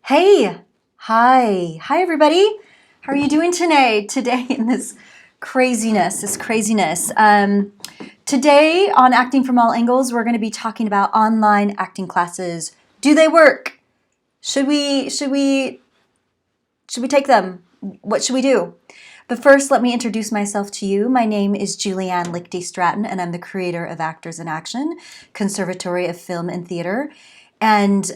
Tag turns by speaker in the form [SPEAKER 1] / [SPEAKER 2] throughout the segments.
[SPEAKER 1] Hey, hi everybody. How are you doing today? Today in this craziness. Today on Acting from All Angles, we're going to be talking about online acting classes. Do they work? Should we take them? What should we do? But first, let me introduce myself to you. My name is Julianne Lichty Stratton, and I'm the creator of Actors in Action, Conservatory of Film and Theater. And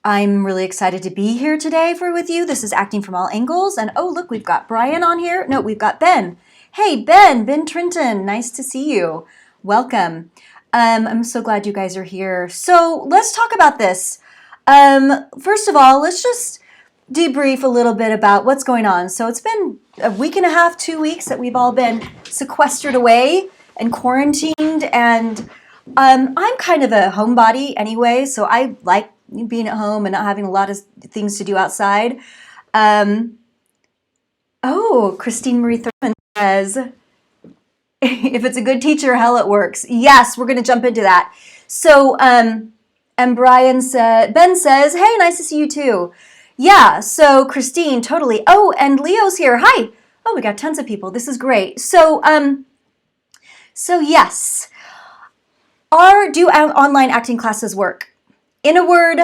[SPEAKER 1] I'm really excited to be here today with you. This is Acting from All Angles. And oh, look, we've got Brian on here. No, we've got Ben. Hey, Ben Trenton. Nice to see you. Welcome. I'm so glad you guys are here. So let's talk about this. First of all, let's just debrief a little bit about what's going on. So it's been a week and a half, 2 weeks that we've all been sequestered away and quarantined. And I'm kind of a homebody anyway, so I like being at home and not having a lot of things to do outside. Christine Marie Thurman says, if it's a good teacher, hell, it works. Yes, we're going to jump into that. So, and Ben says, hey, nice to see you too. Yeah, so Christine, totally. Oh, and Leo's here. Hi. Oh, we got tons of people. This is great. So yes. Do online acting classes work? In a word,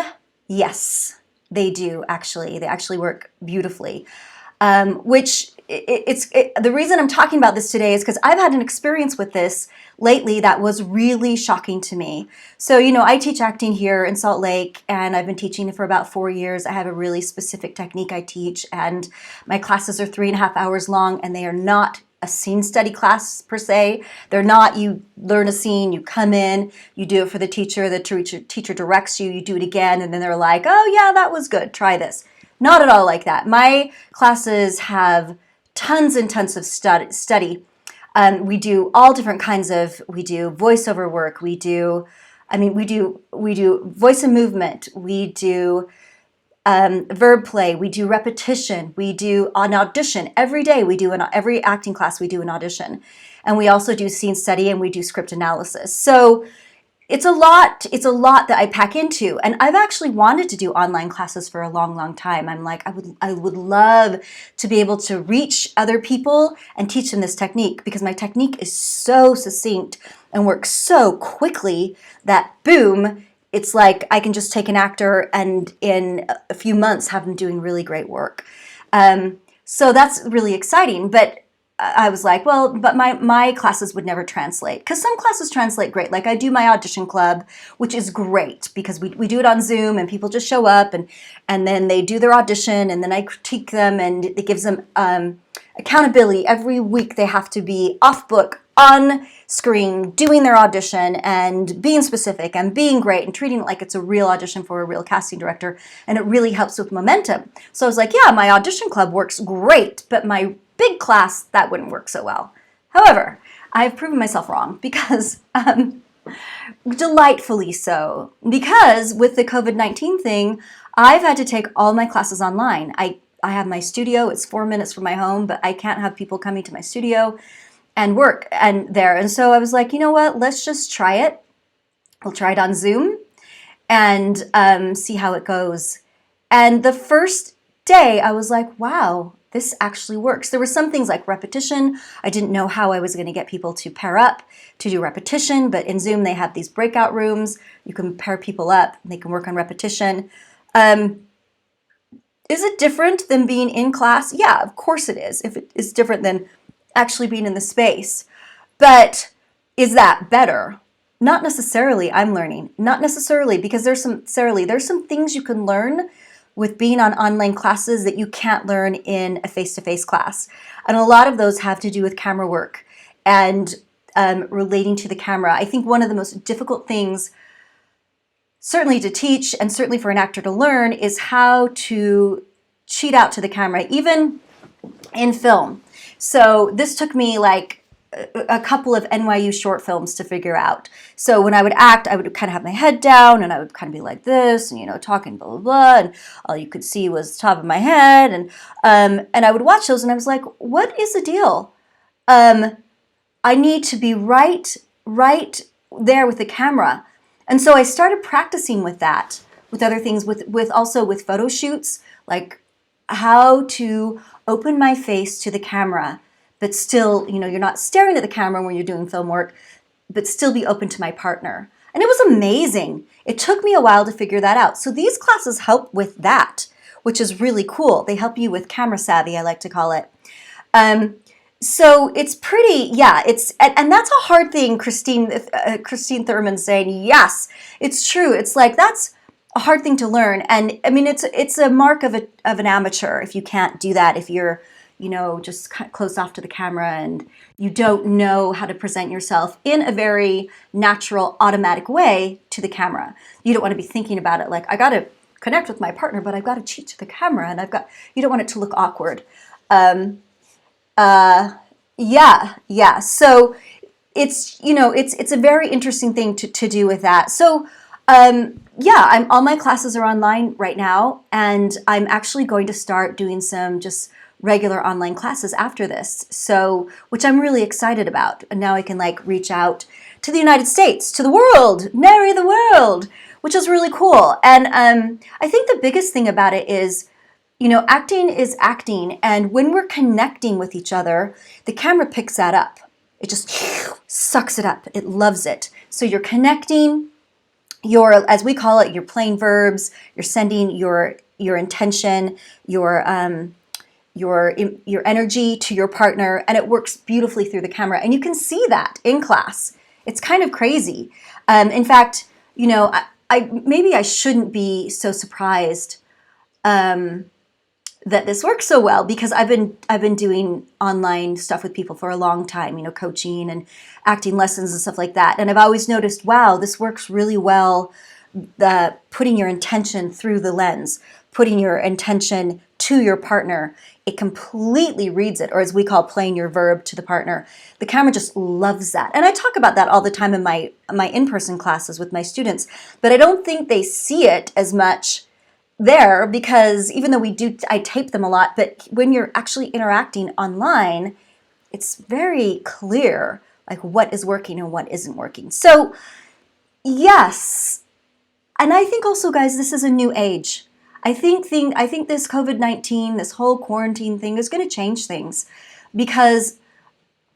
[SPEAKER 1] yes, they do actually. They actually work beautifully. The reason I'm talking about this today is because I've had an experience with this lately that was really shocking to me. So, I teach acting here in Salt Lake, and I've been teaching for about 4 years. I have a really specific technique I teach, and my classes are 3.5 hours long, and they are not a scene study class per se. They're not, you learn a scene, you come in, you do it for the teacher directs you, you do it again, and then they're like, oh yeah, that was good, try this. Not at all like that. My classes have tons and tons of study. We do all different kinds we do voiceover work, we do voice and movement, we do verb play, we do repetition, we do an audition. Every day every acting class we do an audition. And we also do scene study and we do script analysis. So it's a lot that I pack into. And I've actually wanted to do online classes for a long time. I'm like, I would love to be able to reach other people and teach them this technique, because my technique is so succinct and works so quickly that boom, it's like I can just take an actor and in a few months have them doing really great work. So that's really exciting. But I was like, well, but my classes would never translate, because some classes translate great. Like I do my audition club, which is great because we do it on Zoom and people just show up and then they do their audition and then I critique them and it gives them accountability. Every week they have to be off book, on screen, doing their audition and being specific and being great and treating it like it's a real audition for a real casting director. And it really helps with momentum. So I was like, yeah, my audition club works great, but my big class, that wouldn't work so well. However, I've proven myself wrong because, delightfully so, because with the COVID-19 thing, I've had to take all my classes online. I have my studio, it's 4 minutes from my home, but I can't have people coming to my studio and work and so I was like, you know what, let's just try it. We'll try it on Zoom and see how it goes. And the first day I was like, wow, this actually works. There were some things like repetition. I didn't know how I was going to get people to pair up to do repetition, but in Zoom they have these breakout rooms. You can pair people up and they can work on repetition. Is it different than being in class? Yeah, of course it is. If it is different than actually being in the space. But is that better? Not necessarily, I'm learning. Not necessarily, because there's some things you can learn with being on online classes that you can't learn in a face-to-face class. And a lot of those have to do with camera work and relating to the camera. I think one of the most difficult things, certainly to teach and certainly for an actor to learn, is how to cheat out to the camera, even in film. So this took me like a couple of NYU short films to figure out. So when I would act, I would kind of have my head down and I would kind of be like this and, talking blah, blah, blah. And all you could see was the top of my head. And I would watch those and I was like, what is the deal? I need to be right there with the camera. And so I started practicing with that with other things, with also with photo shoots, like how to open my face to the camera, but still, you know, you're not staring at the camera when you're doing film work, but still be open to my partner. And it was amazing. It took me a while to figure that out. So these classes help with that, which is really cool. They help you with camera savvy, I like to call it. So it's pretty, yeah, and that's a hard thing, Christine Thurman saying, yes, it's true. It's like, that's a hard thing to learn. And I mean, it's a mark of an amateur if you can't do that, if you're, you know, just closed off to the camera and you don't know how to present yourself in a very natural, automatic way to the camera. You don't want to be thinking about it like, I got to connect with my partner, but I've got to cheat to the camera, and you don't want it to look awkward. Yeah. So it's, you know, it's a very interesting thing to do with that. So, yeah, all my classes are online right now, and I'm actually going to start doing some just regular online classes after this. So, which I'm really excited about. And now I can like reach out to the United States, to the world, marry the world, which is really cool. And I think the biggest thing about it is, you know, acting is acting, and when we're connecting with each other, the camera picks that up. It just sucks it up. It loves it. So you're connecting, as we call it, you're playing verbs, you're sending your intention, your energy to your partner, and it works beautifully through the camera. And you can see that in class. It's kind of crazy. In fact, you know, maybe I shouldn't be so surprised that this works so well, because I've been doing online stuff with people for a long time, you know, coaching and acting lessons and stuff like that. And I've always noticed, wow, this works really well, putting your intention through the lens, putting your intention to your partner. It completely reads it, or as we call, playing your verb to the partner. The camera just loves that. And I talk about that all the time in my in-person classes with my students, but I don't think they see it as much there, because even though I tape them a lot, but when you're actually interacting online, it's very clear like what is working and what isn't working. So yes, and I think also, guys, this is a new age. I think this COVID-19, this whole quarantine thing is going to change things, because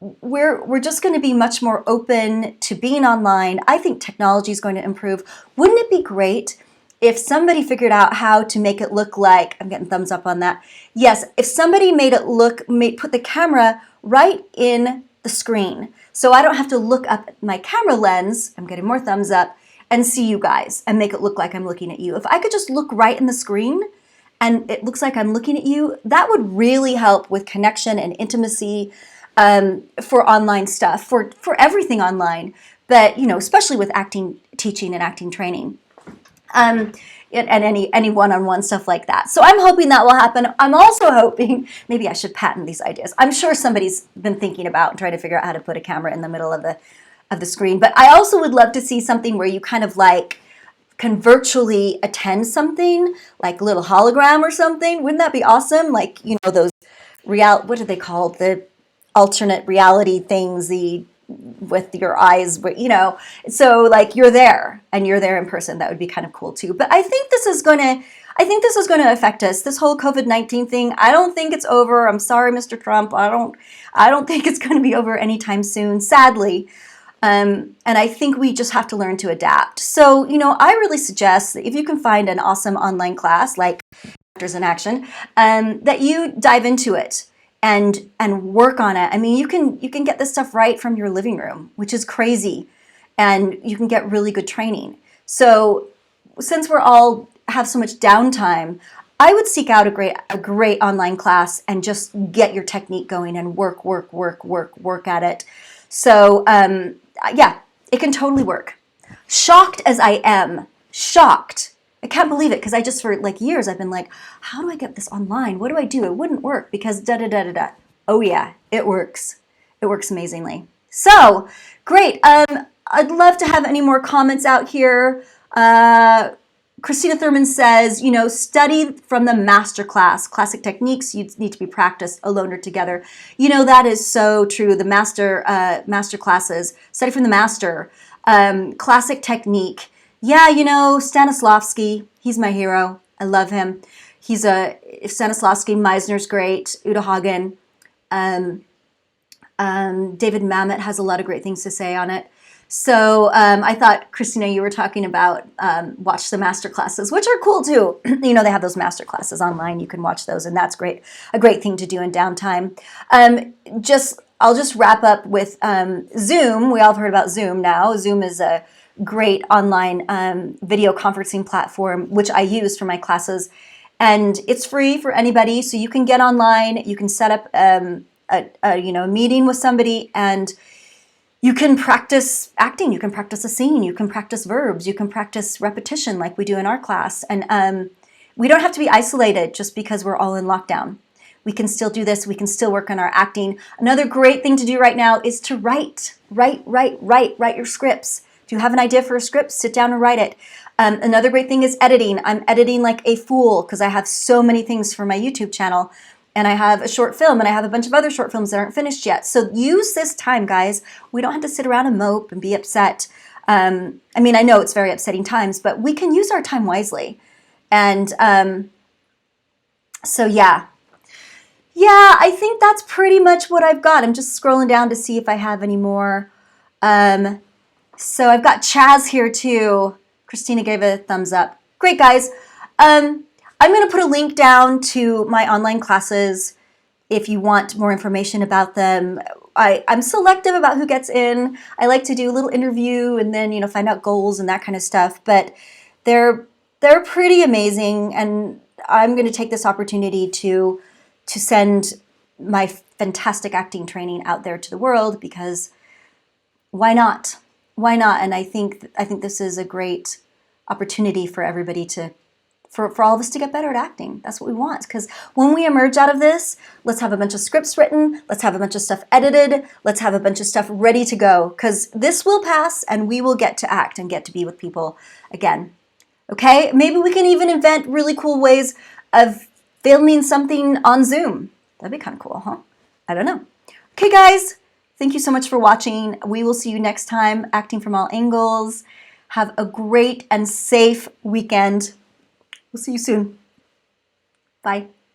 [SPEAKER 1] we're just going to be much more open to being online. I think technology is going to improve. Wouldn't it be great if somebody figured out how to make it look like, I'm getting thumbs up on that. Yes, if somebody put the camera right in the screen, so I don't have to look up at my camera lens, I'm getting more thumbs up, and see you guys and make it look like I'm looking at you. If I could just look right in the screen and it looks like I'm looking at you, that would really help with connection and intimacy for online stuff, for everything online, but you know, especially with acting teaching and acting training. And any one-on-one stuff like that. So I'm hoping that will happen. I'm also hoping, maybe I should patent these ideas. I'm sure somebody's been thinking about and trying to figure out how to put a camera in the middle of the screen. But I also would love to see something where you kind of like can virtually attend something, like a little hologram or something. Wouldn't that be awesome? Like, you know, those what do they call the alternate reality things, with your eyes, you know, so like you're there in person. That would be kind of cool too. But I think this is going to affect us. This whole COVID-19 thing, I don't think it's over. I'm sorry, Mr. Trump. I don't think it's going to be over anytime soon, sadly. And I think we just have to learn to adapt. So, you know, I really suggest that if you can find an awesome online class like Actors in Action, that you dive into it and work on it. I mean, you can get this stuff right from your living room, which is crazy, and you can get really good training. So since we're all have so much downtime, I would seek out a great online class and just get your technique going and work at it. So yeah, it can totally work. Shocked as I am, I can't believe it, because I just, for like years, I've been like, how do I get this online? What do I do? It wouldn't work because da-da-da-da-da. Oh yeah, it works. It works amazingly. So, great. I'd love to have any more comments out here. Christina Thurman says, you know, study from the master class. Classic techniques you need to be practiced alone or together. You know, that is so true. The master classes, study from the master. Classic technique Yeah, you know, Stanislavski, he's my hero. I love him. He's a Stanislavski, Meisner's great, Uta Hagen. David Mamet has a lot of great things to say on it. So I thought, Christina, you were talking about watch the master classes, which are cool too. You know, they have those master classes online. You can watch those, and that's great. A great thing to do in downtime. I'll just wrap up with Zoom. We all have heard about Zoom now. Zoom is a great online video conferencing platform, which I use for my classes. And it's free for anybody, so you can get online, you can set up a meeting with somebody, and you can practice acting, you can practice a scene, you can practice verbs, you can practice repetition like we do in our class. And we don't have to be isolated just because we're all in lockdown. We can still do this, we can still work on our acting. Another great thing to do right now is to write your scripts. If you have an idea for a script, sit down and write it. Another great thing is editing. I'm editing like a fool because I have so many things for my YouTube channel. And I have a short film, and I have a bunch of other short films that aren't finished yet. So use this time, guys. We don't have to sit around and mope and be upset. I mean, I know it's very upsetting times, but we can use our time wisely. And so, yeah. Yeah, I think that's pretty much what I've got. I'm just scrolling down to see if I have any more. So I've got Chaz here too. Christina gave a thumbs up. Great, guys. I'm going to put a link down to my online classes if you want more information about them. I'm selective about who gets in. I like to do a little interview and then, you know, find out goals and that kind of stuff. But they're pretty amazing, and I'm going to take this opportunity to send my fantastic acting training out there to the world, because why not? Why not? And I think this is a great opportunity for everybody for all of us to get better at acting. That's what we want. Because when we emerge out of this, let's have a bunch of scripts written. Let's have a bunch of stuff edited. Let's have a bunch of stuff ready to go. Because this will pass, and we will get to act and get to be with people again. Okay? Maybe we can even invent really cool ways of filming something on Zoom. That'd be kind of cool, huh? I don't know. Okay, guys. Thank you so much for watching. We will see you next time, Acting from All Angles. Have a great and safe weekend. We'll see you soon. Bye.